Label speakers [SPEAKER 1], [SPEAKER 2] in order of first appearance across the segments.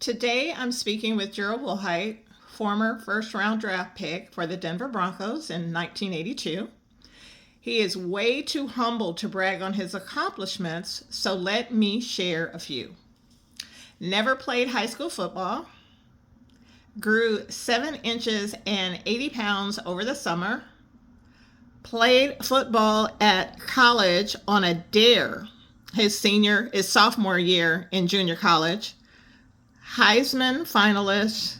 [SPEAKER 1] Today I'm speaking with Gerald Willhite, former first round draft pick for the Denver Broncos in 1982. He is way too humble to brag on his accomplishments, so let me share a few. Never played high school football, grew 7 inches and 80 pounds over the summer, played football at college on a dare his sophomore year in junior college, Heisman finalist,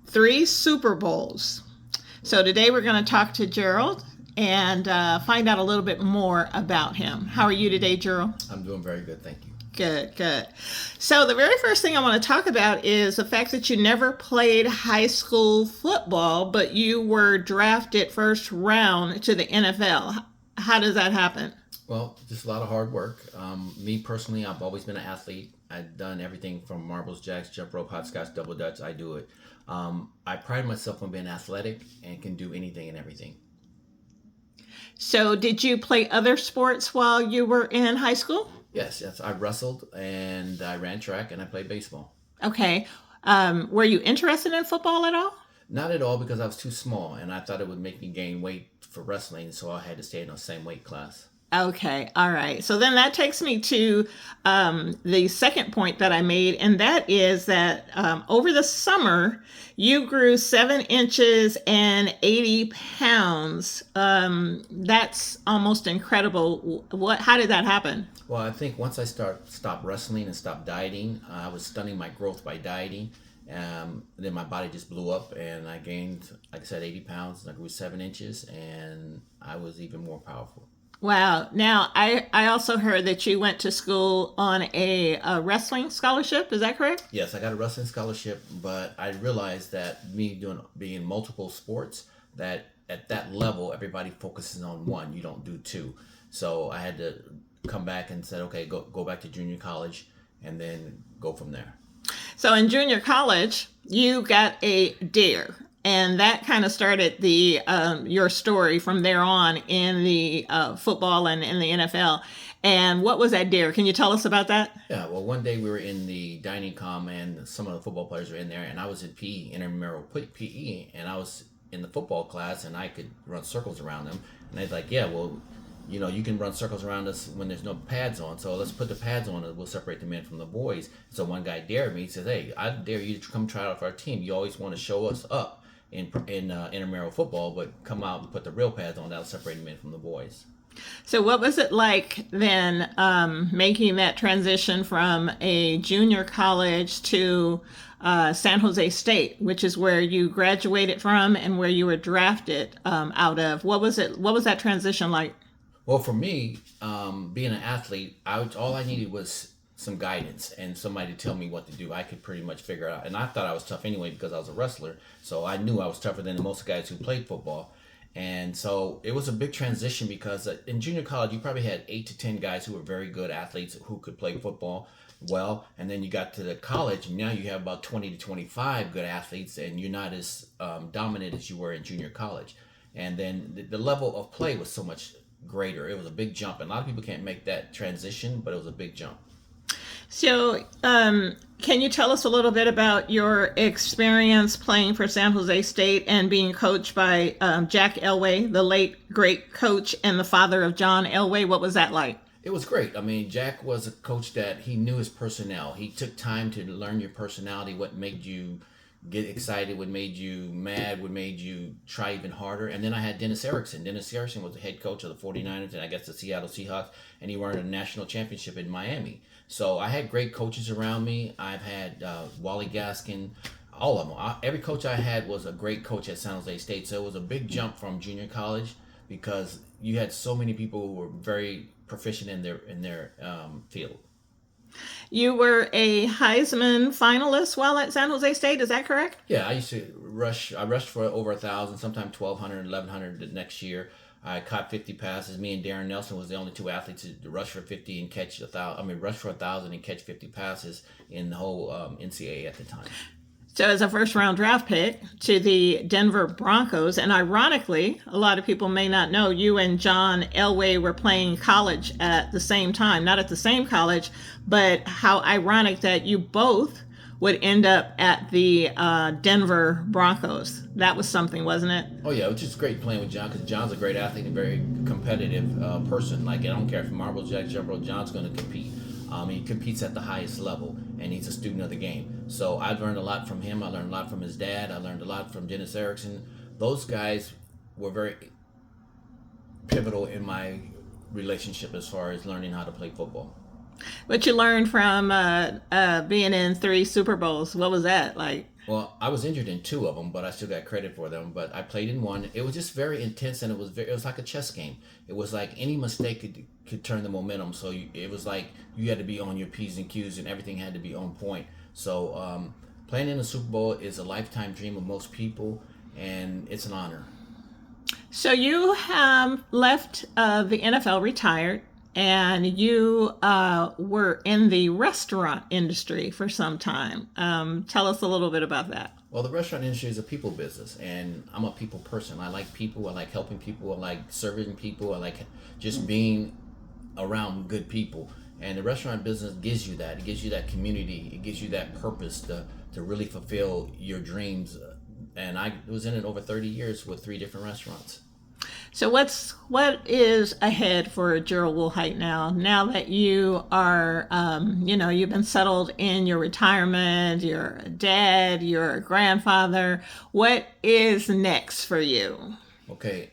[SPEAKER 1] 3 Super Bowls. So today we're going to talk to Gerald and find out a little bit more about him. How are you today, Gerald?
[SPEAKER 2] I'm doing very good, thank you.
[SPEAKER 1] Good. So the very first thing I want to talk about is the fact that you never played high school football, but you were drafted first round to the NFL. How does that happen?
[SPEAKER 2] Well, just a lot of hard work. Me personally, I've always been an athlete. I've done everything from marbles, jacks, jump rope, hopscotch, double dutch. I do it. I pride myself on being athletic and can do anything and everything.
[SPEAKER 1] So did you play other sports while you were in high school?
[SPEAKER 2] Yes. I wrestled and I ran track and I played baseball.
[SPEAKER 1] Okay. Were you interested in football at all?
[SPEAKER 2] Not at all, because I was too small and I thought it would make me gain weight for wrestling, so I had to stay in the same weight class.
[SPEAKER 1] Okay. All right. So then that takes me to the second point that I made, and that is that over the summer, you grew 7 inches and 80 pounds. That's almost incredible. How did that happen?
[SPEAKER 2] Well, I think once I stopped wrestling and stopped dieting, I was stunning my growth by dieting. Then my body just blew up and I gained, like I said, 80 pounds. And I grew 7 inches and I was even more powerful.
[SPEAKER 1] Wow. Now, I also heard that you went to school on a wrestling scholarship. Is that correct?
[SPEAKER 2] Yes, I got a wrestling scholarship, but I realized that being in multiple sports, that at that level, everybody focuses on one. You don't do two. So I had to come back and said, okay, go back to junior college and then go from there.
[SPEAKER 1] So in junior college, you got a dare. And that kind of started your story from there on in the football and in the NFL. And what was that dare? Can you tell us about that?
[SPEAKER 2] Yeah, well, one day we were in the dining comm and some of the football players were in there, and I was in PE, intramural PE, and I was in the football class, and I could run circles around them. And they're like, yeah, well, you can run circles around us when there's no pads on, so let's put the pads on and we'll separate the men from the boys. So one guy dared me. He says, hey, I dare you to come try out for our team. You always want to show us up in intramural football, but come out and put the real pads on. That'll separate the men from the boys.
[SPEAKER 1] So what was it like then making that transition from a junior college to San Jose State, which is where you graduated from and where you were drafted out of? What was that transition like?
[SPEAKER 2] Well, for me, being an athlete, all I needed was some guidance and somebody to tell me what to do. I could pretty much figure it out. And I thought I was tough anyway because I was a wrestler. So I knew I was tougher than most guys who played football. And so it was a big transition because in junior college, you probably had 8 to 10 guys who were very good athletes who could play football well. And then you got to the college, and now you have about 20 to 25 good athletes, and you're not as dominant as you were in junior college. And then the level of play was so much greater. It was a big jump. And a lot of people can't make that transition, but it was a big jump.
[SPEAKER 1] So, can you tell us a little bit about your experience playing for San Jose State and being coached by Jack Elway, the late great coach and the father of John Elway? What was that like?
[SPEAKER 2] It was great. I mean, Jack was a coach that he knew his personnel. He took time to learn your personality, what made you get excited, what made you mad, what made you try even harder. And then I had Dennis Erickson. Dennis Erickson was the head coach of the 49ers and I guess the Seattle Seahawks, and he won a national championship in Miami. So I had great coaches around me. I've had Wally Gaskin, all of them. Every coach I had was a great coach at San Jose State. So it was a big jump from junior college because you had so many people who were very proficient in their field.
[SPEAKER 1] You were a Heisman finalist while at San Jose State, is that correct?
[SPEAKER 2] Yeah, I used to rush. I rushed for over 1,000, sometimes 1,200, 1,100 the next year. I caught 50 passes. Me and Darren Nelson was the only 2 athletes to rush for 50 and catch 1,000. Rush for 1,000 and catch 50 passes in the whole NCAA at the time.
[SPEAKER 1] So as a first round draft pick to the Denver Broncos, and ironically, a lot of people may not know, you and John Elway were playing college at the same time. Not at the same college, but how ironic that you both would end up at the Denver Broncos. That was something, wasn't it?
[SPEAKER 2] Oh yeah, it was just great playing with John because John's a great athlete and very competitive person. Like I don't care if Marble Jack Jumbo, John's going to compete. He competes at the highest level, and he's a student of the game. So I've learned a lot from him. I learned a lot from his dad. I learned a lot from Dennis Erickson. Those guys were very pivotal in my relationship as far as learning how to play football.
[SPEAKER 1] What you learned from being in 3 Super Bowls? What was that like?
[SPEAKER 2] Well, I was injured in 2 of them, but I still got credit for them. But I played in 1. It was just very intense, and it was like a chess game. It was like any mistake could turn the momentum. So it was like you had to be on your P's and Q's, and everything had to be on point. So playing in the Super Bowl is a lifetime dream of most people, and it's an honor.
[SPEAKER 1] So you have left the NFL, retired, and you were in the restaurant industry for some time. Tell us a little bit about that.
[SPEAKER 2] Well, the restaurant industry is a people business, and I'm a people person. I like people. I like helping people. I like serving people. I like just being around good people. And the restaurant business gives you that. It gives you that community. It gives you that purpose to really fulfill your dreams. And I was in it over 30 years with 3 different restaurants.
[SPEAKER 1] So what is ahead for Gerald Willhite now? Now that you are, you've been settled in your retirement, you're a dad, you're a grandfather. What is next for you?
[SPEAKER 2] Okay,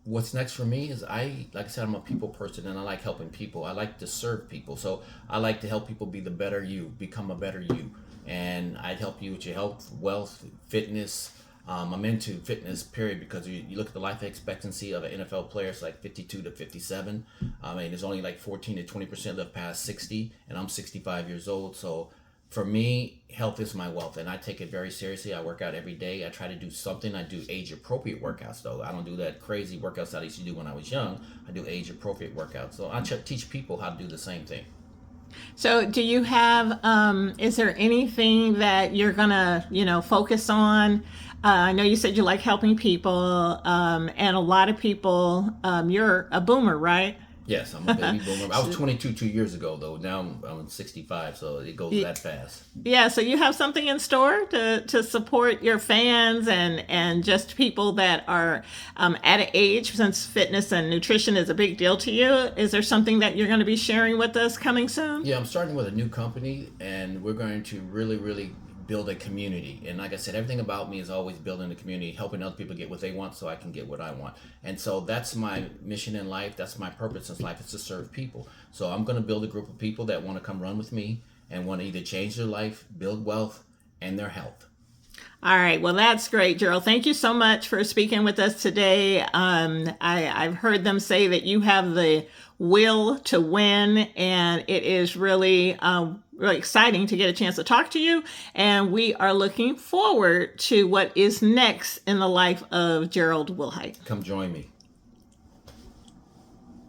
[SPEAKER 2] what's next for me is like I said, I'm a people person, and I like helping people. I like to serve people, so I like to help people be the better you, become a better you. And I'd help you with your health, wealth, fitness. I'm into fitness, period, because you look at the life expectancy of an NFL player, it's like 52 to 57. I mean, there's only like 14 to 20% live past 60, and I'm 65 years old. So for me, health is my wealth, and I take it very seriously. I work out every day. I try to do something. I do age-appropriate workouts, though. I don't do that crazy workouts that I used to do when I was young. I do age-appropriate workouts. So I teach people how to do the same thing.
[SPEAKER 1] So do you have, is there anything that you're going to, focus on? I know you said you like helping people, and a lot of people, you're a boomer, right?
[SPEAKER 2] Yes, I'm a baby boomer. I was 22 2 years ago, though. Now I'm 65, so it goes that fast.
[SPEAKER 1] Yeah, so you have something in store to support your fans and just people that are at an age, since fitness and nutrition is a big deal to you. Is there something that you're going to be sharing with us coming soon?
[SPEAKER 2] Yeah, I'm starting with a new company, and we're going to really, really build a community. And like I said, everything about me is always building a community, helping other people get what they want so I can get what I want. And so that's my mission in life. That's my purpose in life, is to serve people. So I'm going to build a group of people that want to come run with me and want to either change their life, build wealth, and their health.
[SPEAKER 1] All right. Well, that's great, Gerald. Thank you so much for speaking with us today. I've heard them say that you have the will to win, and it is really, really exciting to get a chance to talk to you. And we are looking forward to what is next in the life of Gerald Willhite.
[SPEAKER 2] Come join me.